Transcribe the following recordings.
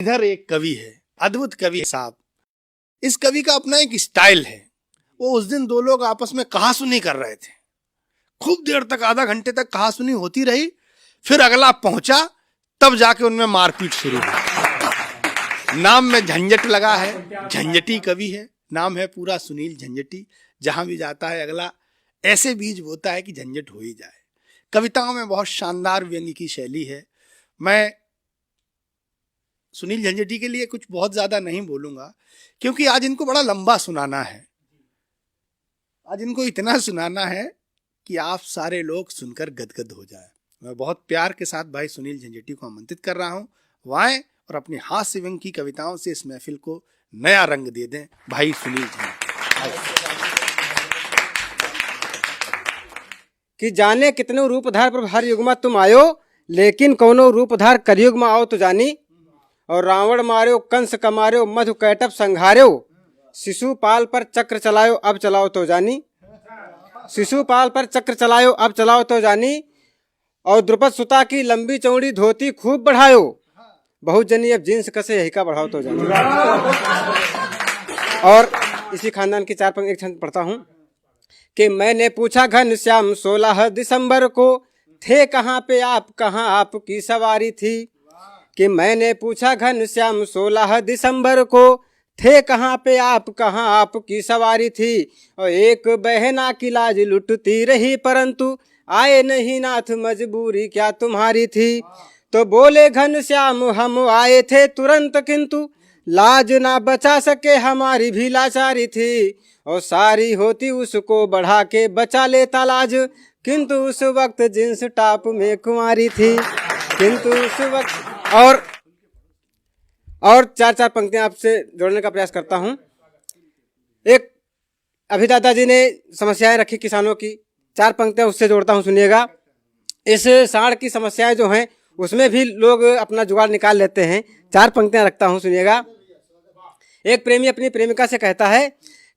इधर एक कवि है, अद्भुत कवि साहब। इस कवि का अपना एक स्टाइल है। वो उस दिन दो लोग आपस में कहासुनी कर रहे थे, खूब देर तक, आधा घंटे तक कहासुनी होती रही। फिर अगला पहुंचा, तब जाके उनमें मारपीट शुरू हुई। नाम में झंझट लगा है, झंझटी कवि है, नाम है पूरा सुनील झंझटी। जहां भी जाता है अगला ऐसे बीज बोता है कि झंझट हो ही जाए। कविताओं में बहुत शानदार व्यंग्य की शैली है। मैं सुनील झंझटी के लिए कुछ बहुत ज्यादा नहीं बोलूंगा, क्योंकि आज इनको बड़ा लंबा सुनाना है। आज इनको इतना सुनाना है कि आप सारे लोग सुनकर गदगद हो जाए। मैं बहुत प्यार के साथ भाई सुनील झंझटी को आमंत्रित कर रहा हूं, वो आए और अपनी हास्य व्यंग्य की कविताओं से इस महफिल को नया रंग दे दें। भाई सुनील झंझटी। कि जाने कितने रूपधार पर हर युग में तुम आयो, लेकिन कौनो रूपधार कलयुग में आओ तो जानी। और रावण मार्यो, कंस कमार्यो, मधु कैटभ संघार्यो, शिशुपाल पर चक्र चलायो, अब चलाओ तो जानी। शिशुपाल पर चक्र चलायो, अब चलाओ तो जानी। और द्रुपद सुता की लंबी चौड़ी धोती खूब बढ़ायो, बहुत जनी अब जींस कसे यही का बढ़ाओ तो जानी। और इसी खानदान की चार पंक्ति एक छंद पढ़ता हूँ कि मैंने पूछा घनश्याम 16 दिसंबर को, थे कहाँ पे आप, कहाँ आपकी सवारी थी। कि मैंने पूछा घनश्याम 16 दिसंबर को, थे कहाँ पे आप, कहाँ आपकी सवारी थी। और एक बहना की लाज लुटती रही, परंतु आए नहीं नाथ, मजबूरी क्या तुम्हारी थी। तो बोले घनश्याम हम आए थे तुरंत, किंतु लाज ना बचा सके हमारी भी लाचारी थी। और सारी होती उसको बढ़ा के बचा लेता लाज, किंतु उस वक्त जींस टॉप में कुंवारी थी। किंतु उस वक्त और चार चार पंक्तियां आपसे जोड़ने का प्रयास करता हूं। एक अभी दादाजी ने समस्याएं रखी किसानों की, चार पंक्तियां उससे जोड़ता हूं, सुनिएगा। इस साढ़ की समस्याएं जो हैं उसमें भी लोग अपना जुगाड़ निकाल लेते हैं। चार पंक्तियां रखता हूं, सुनिएगा। एक प्रेमी अपनी प्रेमिका से कहता है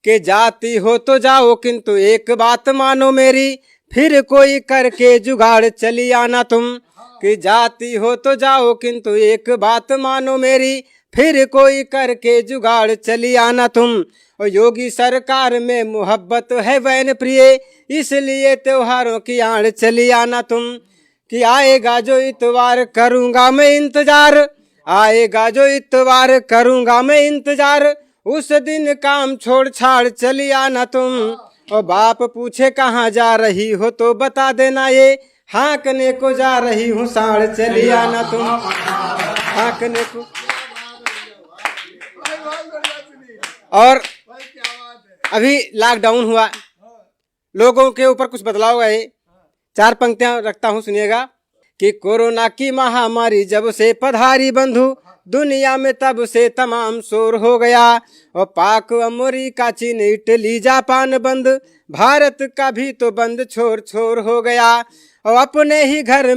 कि जाती हो तो जाओ, किंतु एक बात मानो मेरी, फिर कोई करके जुगाड़ चली आना तुम। कि जाती हो तो जाओ, किंतु एक बात मानो मेरी, फिर कोई करके जुगाड़ चली आना तुम। और योगी सरकार में मोहब्बत है वैन प्रिय, इसलिए त्योहारों की आड़ चली आना तुम। कि आएगा जो इतवार करूंगा मैं इंतजार, आएगा जो इतवार करूंगा मैं इंतजार, उस दिन काम छोड़ छाड़ चली आना तुम। और बाप पूछे कहाँ जा रही हो तो बता देना ये, हाँकने को जा रही हूँ साढ़ चली आना तुम। हाँकने को। और अभी लॉकडाउन हुआ, लोगों के ऊपर कुछ बदलाव गए। चार पंक्तियां रखता हूँ, सुनिएगा। कि कोरोना की महामारी जब से पधारी बंधु, दुनिया में तब से तमाम शोर हो गया। और पाक अमेरिका चीन इटली जापान बंद, भारत का भी तो बंद छोर छोर हो गया। और अपने ही घर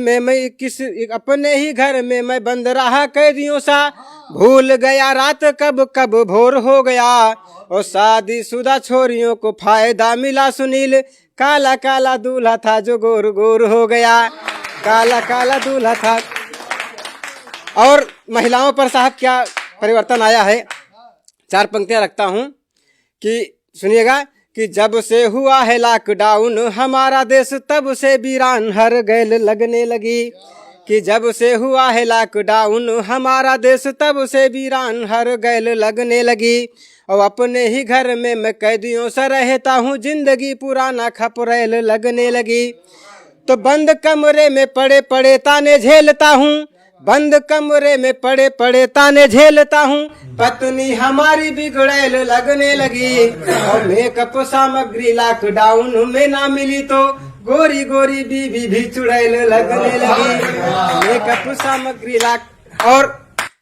में मैं बंद रहा कैदियों सा, भूल गया रात कब कब भोर हो गया। और शादीशुदा छोरियों को फायदा मिला सुनील, काला काला दूल्हा था जो गोर गोर हो गया। काला काला दूल्हा था। और महिलाओं पर साहब क्या परिवर्तन आया है, चार पंक्तियां रखता हूं कि सुनिएगा। कि जब से हुआ है लॉकडाउन हमारा देश, तब से वीरान हर गैल लगने लगी। कि जब से हुआ है लॉकडाउन हमारा देश, तब से वीरान हर गैल लगने लगी। और अपने ही घर में मैं कैदियों से रहता हूँ, जिंदगी पुराना खपरेल लगने लगी। तो बंद कमरे में पड़े पड़े ताने झेलता हूँ, बंद कमरे में पड़े पड़े ताने झेलता हूँ, पत्नी हमारी बिगड़ैल लगने लगी। और मेकअप सामग्री लॉकडाउन में ना मिली तो गोरी गोरी बीबी भी चुड़ैल लगने लगी। मेकअप सामग्री और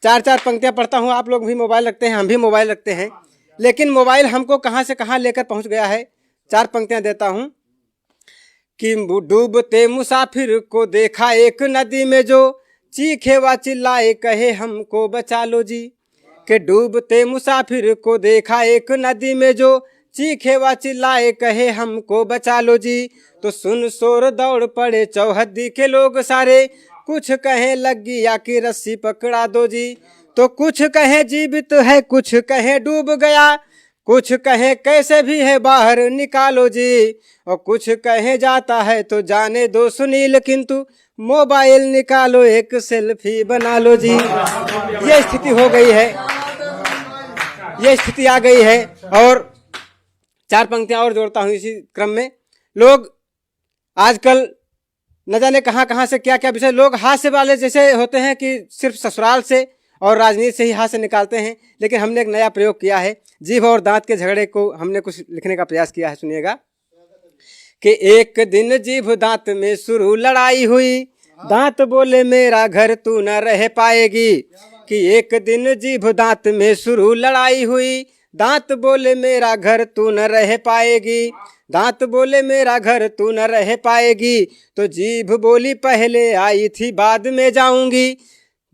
चार चार पंक्तियां पढ़ता हूँ। आप लोग भी मोबाइल रखते हैं, हम भी मोबाइल रखते हैं, लेकिन मोबाइल हमको कहाँ से कहाँ लेकर पहुँच गया है। चार पंक्तियां देता हूँ। कि डूबते मुसाफिर को देखा एक नदी में, जो चीखे व चिल्लाए कहे हमको बचा लो जी। कि डूबते मुसाफिर को देखा एक नदी में, जो चीखे व चिल्लाए कहे हमको बचा लो जी। तो सुन शोर दौड़ पड़े चौहद्दी के लोग सारे, कुछ कहे लग गया कि रस्सी पकड़ा दो जी। तो कुछ कहे जीवित है, कुछ कहे डूब गया, कुछ कहे कैसे भी है बाहर निकालो जी, और कुछ कहे जाता है तो जाने दो सुनील, किंतु मोबाइल निकालो एक सेल्फी बना लो जी। ये स्थिति हो गई है, ये स्थिति आ गई है। और चार पंक्तियां और जोड़ता हूं इसी क्रम में। लोग आजकल न जाने कहां कहां से क्या क्या विषय, लोग हास्य वाले जैसे होते हैं कि सिर्फ ससुराल से और राजनीति से ही हास्य निकालते हैं, लेकिन हमने एक नया प्रयोग किया है। जीभ और दांत के झगड़े को हमने कुछ लिखने का प्रयास किया है, सुनिएगा। कि एक दिन जीभ दांत में शुरू लड़ाई हुई, दांत बोले मेरा घर तू न रह पाएगी। कि एक दिन जीभ दांत में शुरू लड़ाई हुई, दांत बोले मेरा घर तू न रह पाएगी, दांत बोले मेरा घर तू न रह पाएगी। तो जीभ बोली पहले आई थी बाद में जाऊंगी,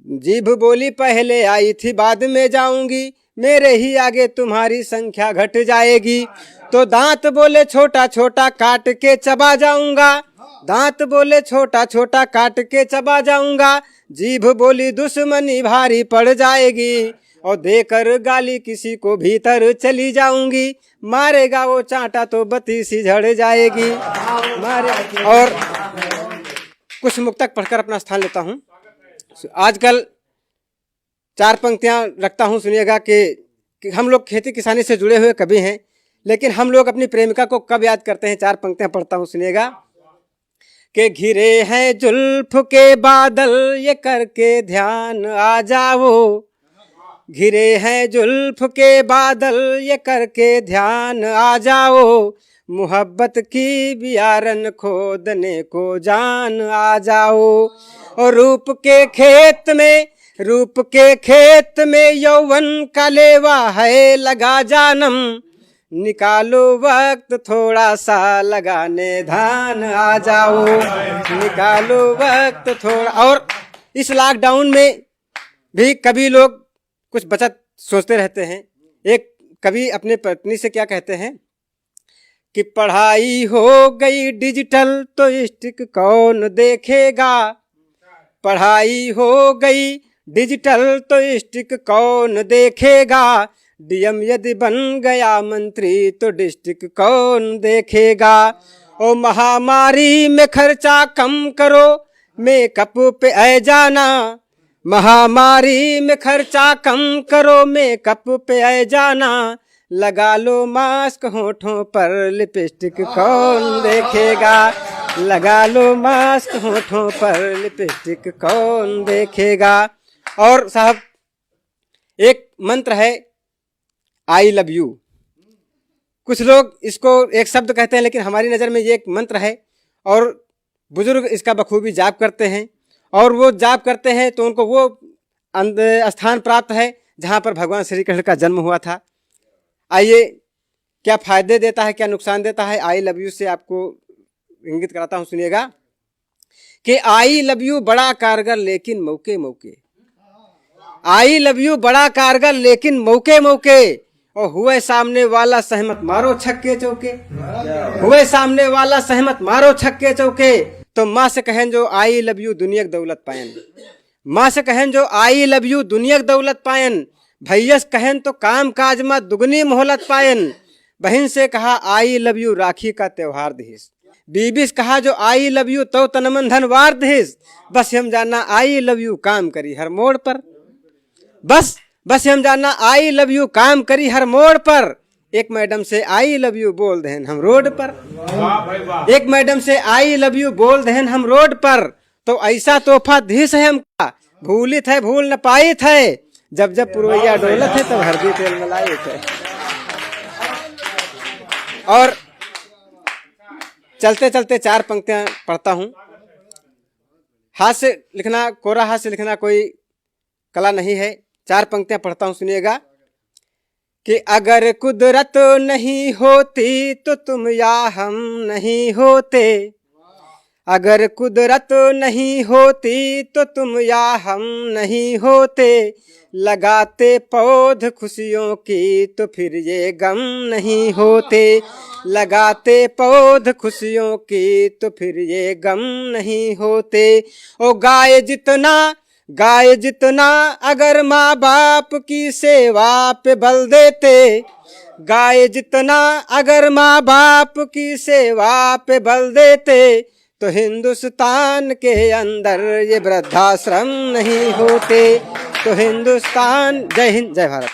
जीभ बोली पहले आई थी बाद में जाऊंगी, मेरे ही आगे तुम्हारी संख्या घट जाएगी। तो दांत बोले छोटा छोटा काट के चबा जाऊंगा, दांत बोले छोटा छोटा काट के चबा जाऊंगा, जीभ बोली दुश्मनी भारी पड़ जाएगी, और देकर गाली किसी को भीतर चली जाऊंगी, मारेगा वो चांटा तो बत्ती सी झड़ जाएगी। मारे। और कुछ मुक्तक पढ़कर अपना स्थान लेता हूँ। आजकल चार पंक्तियां रखता हूं, सुनिएगा। कि हम लोग खेती किसानी से जुड़े हुए कवि हैं, लेकिन हम लोग अपनी प्रेमिका को कब याद करते हैं। चार पंक्तियां पढ़ता हूं, सुनिएगा। कि घिरे हैं जुल्फ के बादल ये करके ध्यान आ जाओ, घिरे हैं जुल्फ के बादल ये करके ध्यान आ जाओ, मोहब्बत की बियारन खोदने को जान आ जाओ। और रूप के खेत में यौवन का लेवा है लगा जानम, निकालो वक्त थोड़ा सा लगाने धान आ जाओ, निकालो वक्त थोड़ा। और इस लॉकडाउन में भी कभी लोग कुछ बचत सोचते रहते हैं। एक कवि अपने पत्नी से क्या कहते हैं कि पढ़ाई हो गई डिजिटल तो स्टिक कौन देखेगा, पढ़ाई हो गई डिजिटल तो स्टिक कौन देखेगा, डीएम यदि बन गया मंत्री तो डिस्ट्रिक्ट कौन देखेगा। ओ महामारी में खर्चा कम करो मेकअप पे ऐ जाना, महामारी में खर्चा कम करो मेकअप पे ऐ जाना, लगा लो मास्क होठों पर लिपस्टिक कौन देखेगा, लगा लो मास्क होठों पर लिपस्टिक कौन देखेगा। और साहब एक मंत्र है आई लव यू, कुछ लोग इसको एक शब्द कहते हैं, लेकिन हमारी नज़र में ये एक मंत्र है। और बुजुर्ग इसका बखूबी जाप करते हैं, और वो जाप करते हैं तो उनको वो स्थान प्राप्त है जहाँ पर भगवान श्री कृष्ण का जन्म हुआ था। आइए क्या फायदे देता है, क्या नुकसान देता है, आई लव यू से आपको इंगित कराता हूँ, सुनिएगा। कि आई लव यू बड़ा कारगर लेकिन मौके मौके, आई लव यू बड़ा कारगर लेकिन मौके मौके, और हुए सामने वाला सहमत मारो छक्के चौके, हुए सामने वाला सहमत मारो छक्के चौके। तो माँ से कहें जो आई लव यू दुनिया की दौलत पायन, माँ से कहें जो आई लव यू दुनिया की दौलत पायन, भैया से कहें तो काम काज में दुगनी मोहलत पायन, बहन से कहा आई लव यू राखी का त्योहार दिहिस, बीबी से कहा जो आई लव यू तो तनमन धन वार दिहिस, बस हम जानना आई लव यू काम करी हर मोड़ पर, बस हम जानना आई लव यू काम करी हर मोड़ पर। एक मैडम से आई लव यू बोल देन हम रोड पर, एक मैडम से आई लव यू बोल देन हम रोड पर, तो ऐसा तोहफा दिस है हमका भूलित है भूल न पाई थे, जब जब पुरवैया डोलत है तब हरदी तेल मलाई थे। और चलते चलते चार पंक्तियां पढ़ता हूं। हाथ से लिखना, कोरा हाथ से लिखना कोई कला नहीं है। चार पंक्तियां पढ़ता हूं, सुनिएगा। कि अगर कुदरत नहीं होती तो तुम या हम नहीं होते, अगर कुदरत नहीं होती तो तुम या हम नहीं होते, लगाते पौध खुशियों की तो फिर ये गम नहीं होते, लगाते पौध खुशियों की तो फिर ये गम नहीं होते। ओ गाय जितना अगर माँ बाप की सेवा पे बल देते, गाय जितना अगर माँ बाप की सेवा पे बल देते, तो हिंदुस्तान के अंदर ये वृद्धाश्रम नहीं होते। तो हिंदुस्तान, जय हिंद, जय भारत।